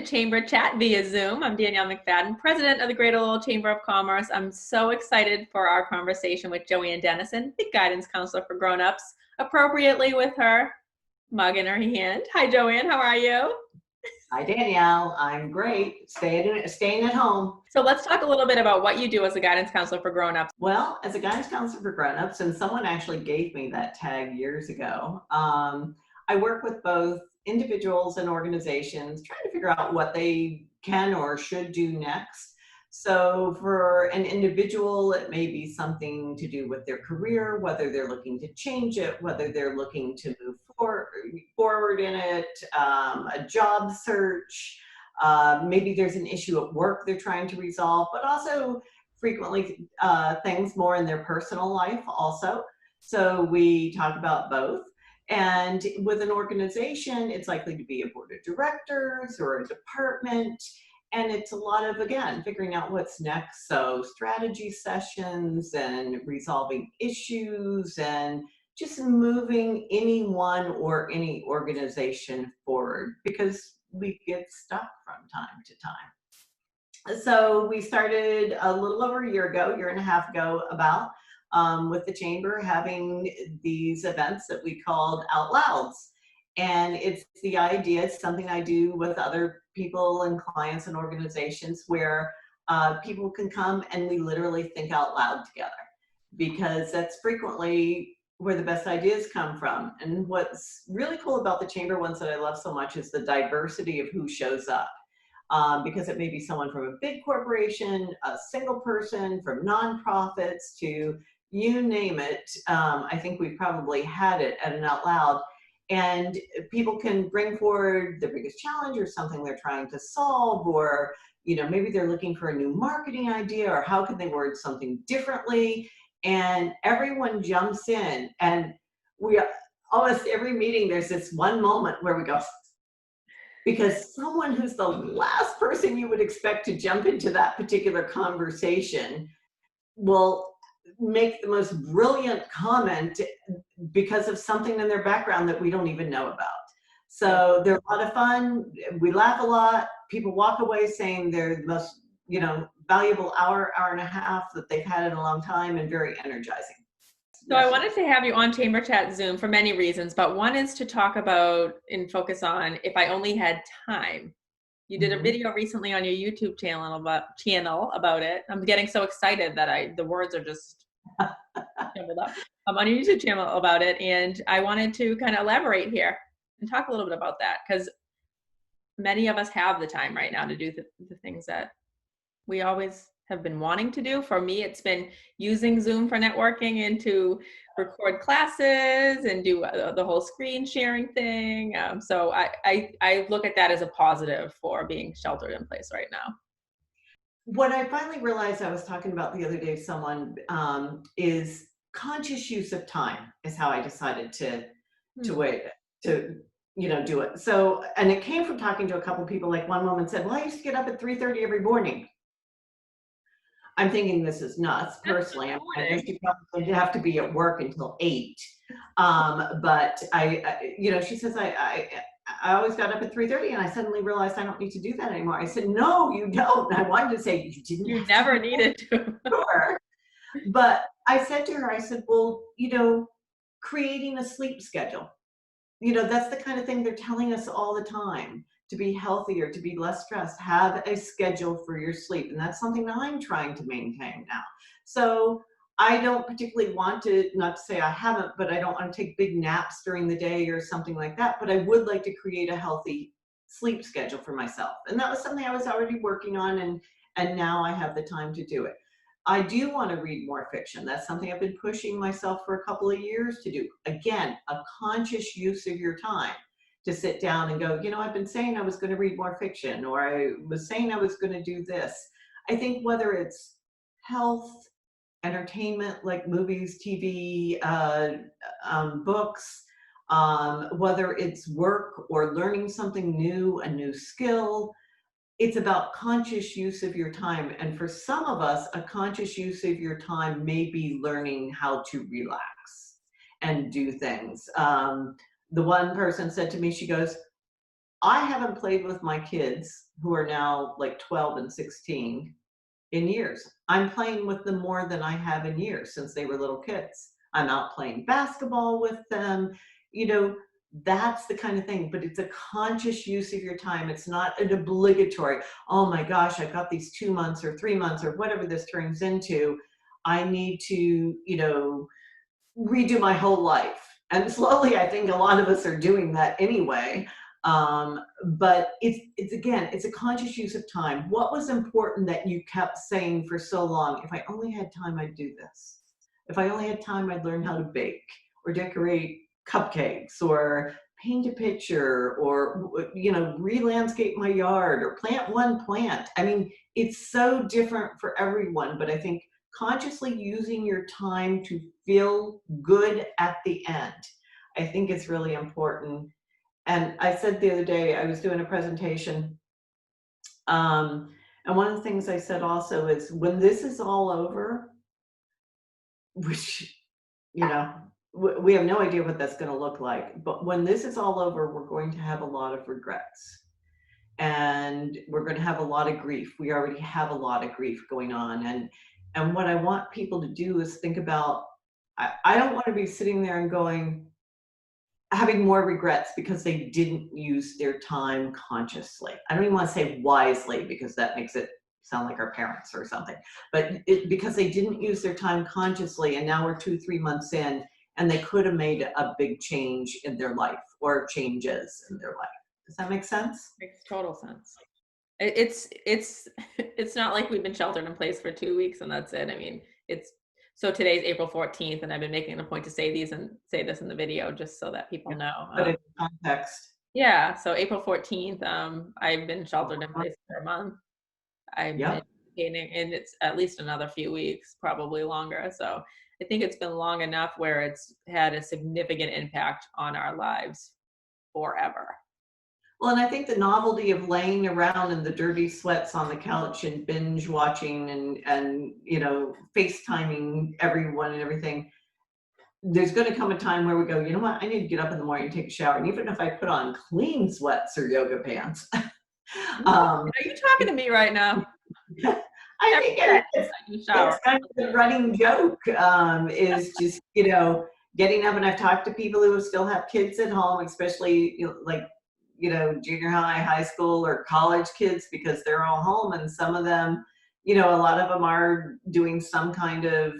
Chamber Chat via Zoom. I'm Danielle McFadden, President of the Greater Lowell Chamber of Commerce. I'm so excited for our conversation with Joanne Dennison, the Guidance Counselor for Grown-Ups, appropriately with her mug in her hand. Hi, Joanne. How are you? Hi, Danielle. I'm great. Staying at home. So let's talk a little bit about what you do as a Guidance Counselor for Grown-Ups. Well, as a Guidance Counselor for Grown-Ups, and someone actually gave me that tag years ago, I work with both individuals and organizations trying to figure out what they can or should do next. So for an individual, it may be something to do with their career, whether they're looking to change it, whether they're looking to move forward in it, a job search, maybe there's an issue at work they're trying to resolve, but also frequently things more in their personal life also. So we talk about both. And with an organization, it's likely to be a board of directors or a department. And it's a lot of, again, figuring out what's next. So strategy sessions and resolving issues and just moving anyone or any organization forward, because we get stuck from time to time. So we started a little over a year and a half ago about with the chamber having these events that we called Out Louds. And it's the idea, it's something I do with other people and clients and organizations where people can come and we literally think out loud together, because that's frequently where the best ideas come from. And what's really cool about the chamber ones that I love so much is the diversity of who shows up. Because it may be someone from a big corporation, a single person, from nonprofits to you name it. I think we probably had it at an Out Loud. And people can bring forward their biggest challenge or something they're trying to solve, or maybe they're looking for a new marketing idea, or how can they word something differently. And everyone jumps in, and we almost every meeting there's this one moment where we go, because someone who's the last person you would expect to jump into that particular conversation will make the most brilliant comment because of something in their background that we don't even know about. So they're a lot of fun. We laugh a lot. People walk away saying they're the most, valuable hour and a half that they've had in a long time, and very energizing. So I wanted to have you on Chamber Chat Zoom for many reasons, but one is to talk about and focus on If I Only Had Time. You did a video recently on your YouTube channel about it. I'm getting so excited that the words are just jumbled up. I'm on your YouTube channel about it, and I wanted to kind of elaborate here and talk a little bit about that, because many of us have the time right now to do the things that we always have been wanting to do. For me, it's been using Zoom for networking and to record classes and do the whole screen sharing thing. So I look at that as a positive for being sheltered in place right now. What I finally realized I was talking about the other day with someone is conscious use of time is how I decided to do it. So, and it came from talking to a couple of people. Like one woman said, well, I used to get up at 3:30 every morning. I'm thinking this is nuts personally. I know she probably have to be at work until 8. But she says, I always got up at 3:30, and I suddenly realized I don't need to do that anymore. I said, no, you don't. And I wanted to say, you didn't. You never needed to. Sure. But I said to her, I said, well, creating a sleep schedule, that's the kind of thing they're telling us all the time. To be healthier, to be less stressed, have a schedule for your sleep. And that's something that I'm trying to maintain now. So I don't particularly want to, not to say I haven't, but I don't want to take big naps during the day or something like that. But I would like to create a healthy sleep schedule for myself. And that was something I was already working on, and now I have the time to do it. I do want to read more fiction. That's something I've been pushing myself for a couple of years to do. Again, a conscious use of your time. To sit down and go, I've been saying I was going to read more fiction, or I was saying I was going to do this. I think whether it's health, entertainment, like movies, TV, books, whether it's work or learning something new, a new skill, it's about conscious use of your time. And for some of us, a conscious use of your time may be learning how to relax and do things. The one person said to me, she goes, I haven't played with my kids, who are now like 12 and 16, in years. I'm playing with them more than I have in years since they were little kids. I'm out playing basketball with them. You know, that's the kind of thing, but it's a conscious use of your time. It's not an obligatory, oh my gosh, I've got these 2 months or 3 months or whatever this turns into. I need to, redo my whole life. And slowly, I think a lot of us are doing that anyway. But it's again, it's a conscious use of time. What was important that you kept saying for so long? If I only had time, I'd do this. If I only had time, I'd learn how to bake or decorate cupcakes or paint a picture or, re-landscape my yard or plant one plant. I mean, it's so different for everyone, but I think consciously using your time to feel good at the end, I think it's really important. And I said the other day, I was doing a presentation, and one of the things I said also is, when this is all over, which, we have no idea what that's going to look like, but when this is all over, we're going to have a lot of regrets. And we're going to have a lot of grief. We already have a lot of grief going on. And what I want people to do is think about, I don't want to be sitting there and having more regrets because they didn't use their time consciously. I don't even want to say wisely, because that makes it sound like our parents or something, but because they didn't use their time consciously, and now we're 2-3 months in, and they could have made a big change in their life or changes in their life. Does that make sense? Makes total sense. It's not like we've been sheltered in place for 2 weeks and that's it. I mean, so today's April 14th, and I've been making a point to say this in the video just so that people know. But in context. Yeah, so April 14th, I've been sheltered in place for a month. I've been gaining, and it's at least another few weeks, probably longer. So I think it's been long enough where it's had a significant impact on our lives forever. Well, and I think the novelty of laying around in the dirty sweats on the couch and binge watching and FaceTiming everyone and everything, there's going to come a time where we go, you know what, I need to get up in the morning and take a shower. And even if I put on clean sweats or yoga pants. Are you talking to me right now? I think it's kind of the running joke, is just, getting up. And I've talked to people who still have kids at home, especially junior high, high school, or college kids, because they're all home. And some of them, a lot of them are doing some kind of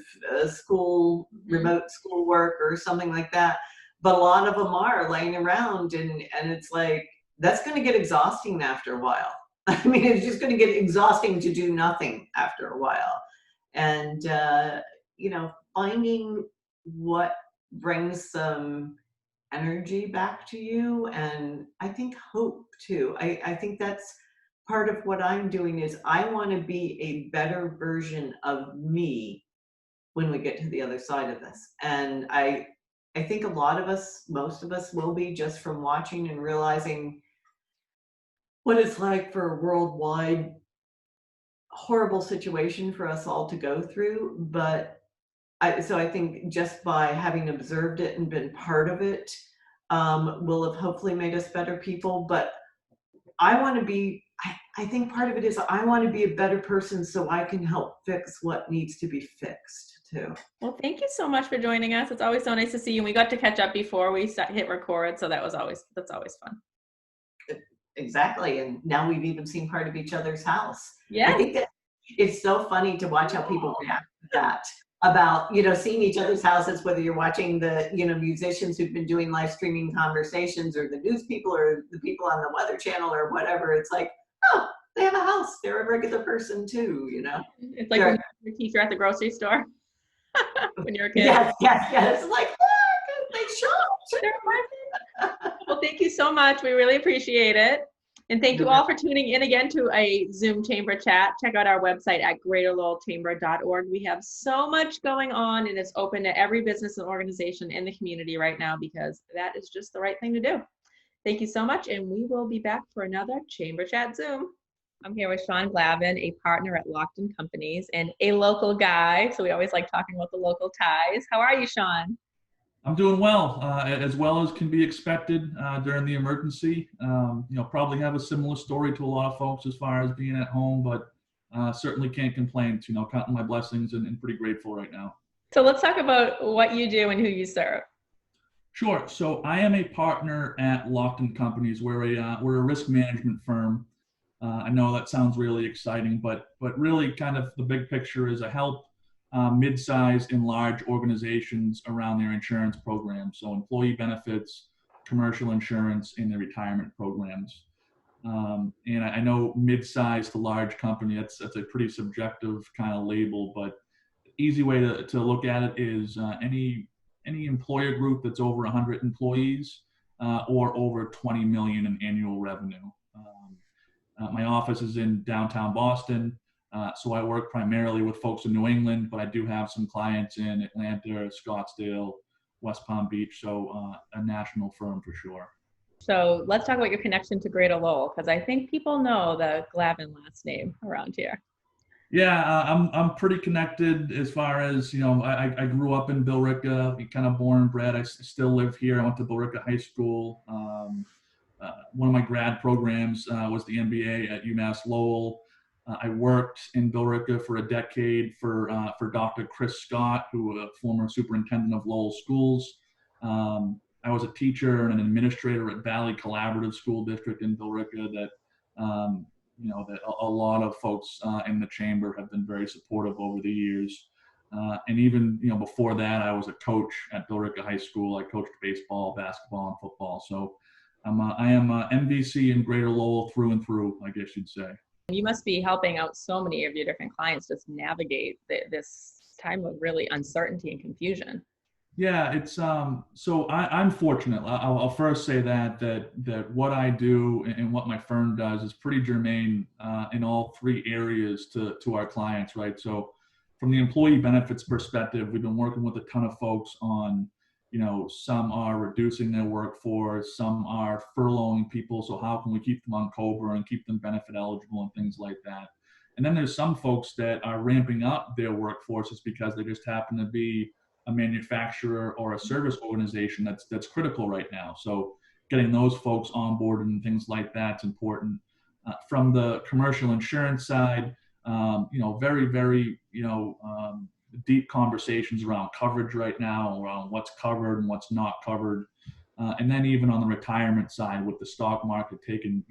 remote school work or something like that. But a lot of them are laying around, and it's like, that's going to get exhausting after a while. I mean, it's just going to get exhausting to do nothing after a while. And, finding what brings some energy back to you, and I think hope too. I think that's part of what I'm doing, is I want to be a better version of me when we get to the other side of this. And I think a lot of us, most of us, will be, just from watching and realizing what it's like for a worldwide horrible situation for us all to go through. But I think just by having observed it and been part of it, will have hopefully made us better people. But I want to be, I think part of it is, I want to be a better person so I can help fix what needs to be fixed too. Well, thank you so much for joining us. It's always so nice to see you. We got to catch up before we hit record, so that's always fun. Exactly. And now we've even seen part of each other's house. Yeah. I think that it's so funny to watch how people react to that, about, seeing each other's houses, whether you're watching the, musicians who've been doing live streaming conversations, or the news people, or the people on the Weather Channel, or whatever. It's like, oh, they have a house. They're a regular person too, It's like when you're a teacher at the grocery store when you're a kid. Yes. It's like, look, they shop. Well, thank you so much. We really appreciate it. And thank you all for tuning in again to a Zoom Chamber chat. Check out our website at greaterlowellchamber.org. We have so much going on, and it's open to every business and organization in the community right now, because that is just the right thing to do. Thank you so much, and we will be back for another Chamber Chat Zoom. I'm here with Sean Glavin, a partner at Lockton Companies and a local guy. So we always like talking about the local ties. How are you, Sean? I'm doing well as can be expected during the emergency. Probably have a similar story to a lot of folks as far as being at home, but certainly can't complain. Counting my blessings and pretty grateful right now. So let's talk about what you do and who you serve. Sure. So I am a partner at Lockton Companies. We're a risk management firm. I know that sounds really exciting, but really kind of the big picture is I help mid-sized and large organizations around their insurance programs. So employee benefits, commercial insurance, and their retirement programs. And I know mid-sized to large company, that's a pretty subjective kind of label, but easy way to look at it is any employer group that's over 100 employees or over 20 million in annual revenue. My office is in downtown Boston, so I work primarily with folks in New England, but I do have some clients in Atlanta, Scottsdale, West Palm Beach, so a national firm for sure. So let's talk about your connection to Greater Lowell, because I think people know the Glavin last name around here. Yeah, I'm pretty connected as far as, I grew up in Billerica, kind of born and bred. I still live here. I went to Billerica High School. One of my grad programs was the MBA at UMass Lowell. I worked in Billerica for a decade for Dr. Chris Scott, who was a former superintendent of Lowell schools. I was a teacher and an administrator at Valley Collaborative School District in Billerica that that a lot of folks in the chamber have been very supportive over the years. And even, before that, I was a coach at Billerica High School. I coached baseball, basketball, and football. So I am MVC in Greater Lowell through and through, I guess you'd say. You must be helping out so many of your different clients just navigate this time of really uncertainty and confusion. Yeah, it's so I'm fortunate. I'll first say that what I do and what my firm does is pretty germane in all three areas to our clients, right? So from the employee benefits perspective, we've been working with a ton of folks on, some are reducing their workforce, some are furloughing people. So how can we keep them on COBRA and keep them benefit eligible and things like that? And then there's some folks that are ramping up their workforces because they just happen to be a manufacturer or a service organization that's critical right now. So getting those folks on board and things like that's important. From the commercial insurance side, very, very, deep conversations around coverage right now, around what's covered and what's not covered. And then even on the retirement side, with the stock market taking,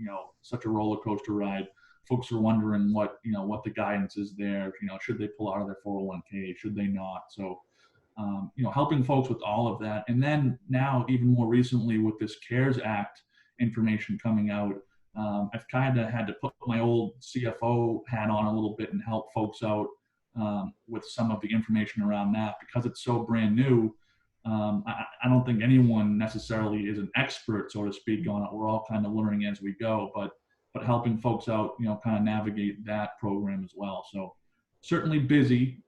such a roller coaster ride, folks are wondering what the guidance is there. Should they pull out of their 401k? Should they not? So, helping folks with all of that. And then now, even more recently, with this CARES Act information coming out, I've kind of had to put my old CFO hat on a little bit and help folks out with some of the information around that, because it's so brand new. I don't think anyone necessarily is an expert, so to speak, on it. We're all kind of learning as we go, but helping folks out, kind of navigate that program as well. So certainly busy.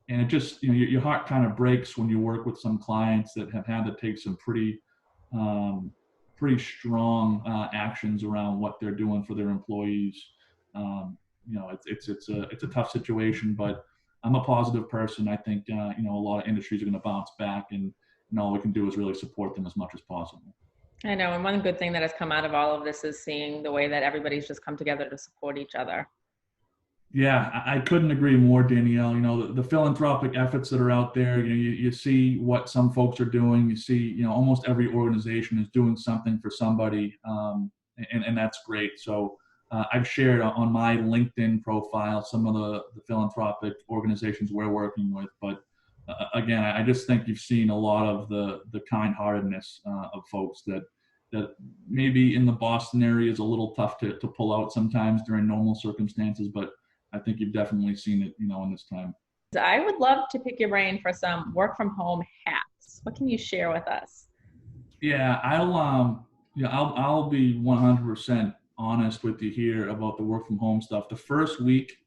And it just, your heart kind of breaks when you work with some clients that have had to take some pretty strong actions around what they're doing for their employees. It's a tough situation, but I'm a positive person. I think, a lot of industries are going to bounce back, and all we can do is really support them as much as possible. I know. And one good thing that has come out of all of this is seeing the way that everybody's just come together to support each other. Yeah, I couldn't agree more, Danielle. The philanthropic efforts that are out there, you see what some folks are doing. You see, almost every organization is doing something for somebody, and that's great. So I've shared on my LinkedIn profile some of the philanthropic organizations we're working with. But again, I just think you've seen a lot of the kind-heartedness of folks that maybe in the Boston area is a little tough to pull out sometimes during normal circumstances, but I think you've definitely seen it, in this time. I would love to pick your brain for some work from home hacks. What can you share with us? Yeah, I'll be 100% honest with you here about the work from home stuff. The first week,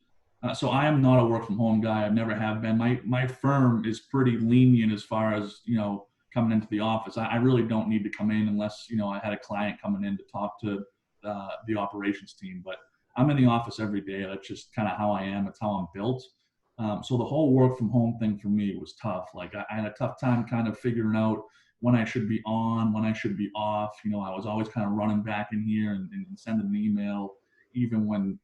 so I am not a work from home guy. I've never have been. My firm is pretty lenient as far as, coming into the office. I really don't need to come in unless, I had a client coming in to talk to the operations team, but I'm in the office every day. That's just kind of how I am. It's how I'm built. So the whole work from home thing for me was tough. Like I had a tough time kind of figuring out when I should be on, when I should be off. I was always kind of running back in here and sending an email, even when,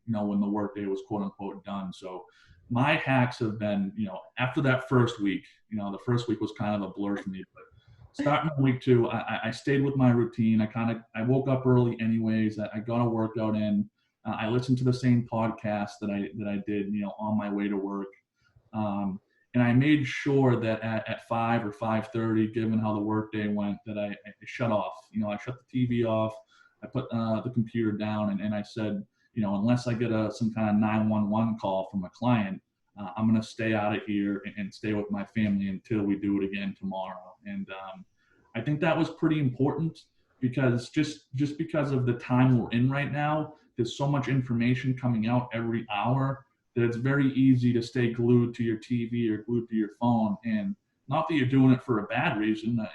when the workday was quote unquote done. So my hacks have been, after that first week, the first week was kind of a blur for me, but starting on week 2, I stayed with my routine. I woke up early anyways. I got a workout in. I listened to the same podcast that I did, on my way to work. And I made sure that at 5 or 5:30, given how the workday went, that I shut off. I shut the TV off. I put the computer down, and I said, unless I get some kind of 911 call from a client, I'm going to stay out of here and stay with my family until we do it again tomorrow. And I think that was pretty important, because just because of the time we're in right now, there's so much information coming out every hour that it's very easy to stay glued to your TV or glued to your phone. And not that you're doing it for a bad reason,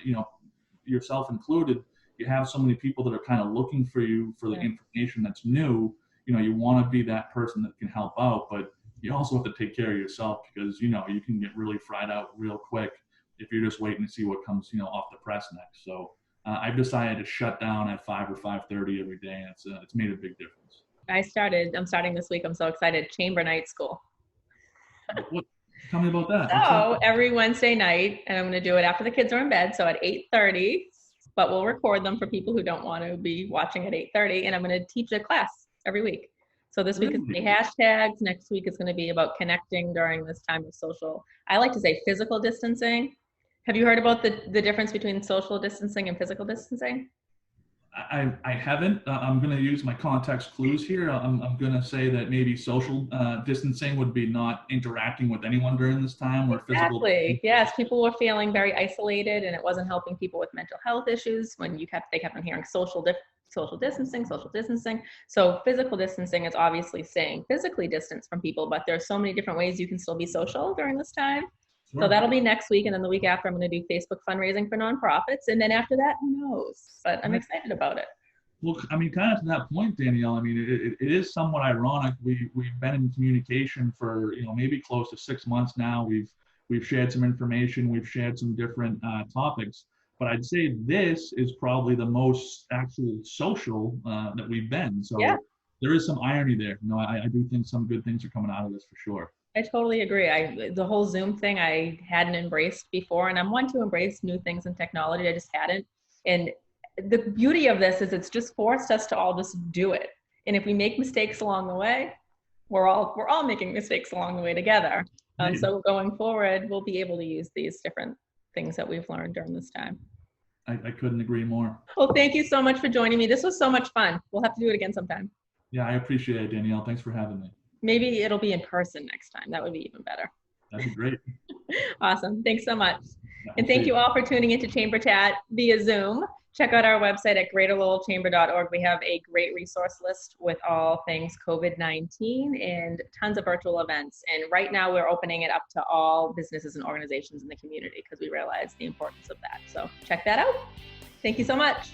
yourself included. You have so many people that are kind of looking for you for the information that's new. You want to be that person that can help out, but you also have to take care of yourself, because you can get really fried out real quick if you're just waiting to see what comes off the press next. So I've decided to shut down at 5 or 5:30 every day, and it's made a big difference. I'm starting this week. I'm so excited. Chamber night school. Tell me about that. So every Wednesday night, and I'm going to do it after the kids are in bed, so at 8:30, but we'll record them for people who don't want to be watching at 8:30, and I'm going to teach a class every week. So this week is going to be hashtags. Next week is going to be about connecting during this time of social, I like to say physical distancing. Have you heard about the difference between social distancing and physical distancing? I haven't. I'm going to use my context clues here. I'm going to say that maybe social distancing would be not interacting with anyone during this time. Where exactly. Yes, people were feeling very isolated, and it wasn't helping people with mental health issues when they kept on hearing social distancing. So physical distancing is obviously staying physically distanced from people, but there's so many different ways you can still be social during this time. Sure. So that'll be next week. And then the week after, I'm going to do Facebook fundraising for nonprofits. And then after that, who knows? But I'm excited about it. Well, kind of to that point, Danielle, it is somewhat ironic. We've been in communication for, maybe close to 6 months now. We've shared some information. We've shared some different topics. But I'd say this is probably the most actual social that we've been. So there is some irony there. I do think some good things are coming out of this for sure. I totally agree. The whole Zoom thing I hadn't embraced before, and I'm one to embrace new things in technology. I just hadn't. And the beauty of this is it's just forced us to all just do it. And if we make mistakes along the way, we're all making mistakes along the way together. So going forward, we'll be able to use these different things that we've learned during this time. I couldn't agree more. Well, thank you so much for joining me. This was so much fun. We'll have to do it again sometime. Yeah, I appreciate it, Danielle. Thanks for having me. Maybe it'll be in person next time. That would be even better. That'd be great. Awesome. Thanks so much. And thank you all for tuning into Chamber Chat via Zoom. Check out our website at greaterlowellchamber.org. We have a great resource list with all things COVID-19 and tons of virtual events. And right now we're opening it up to all businesses and organizations in the community because we realize the importance of that. So check that out. Thank you so much.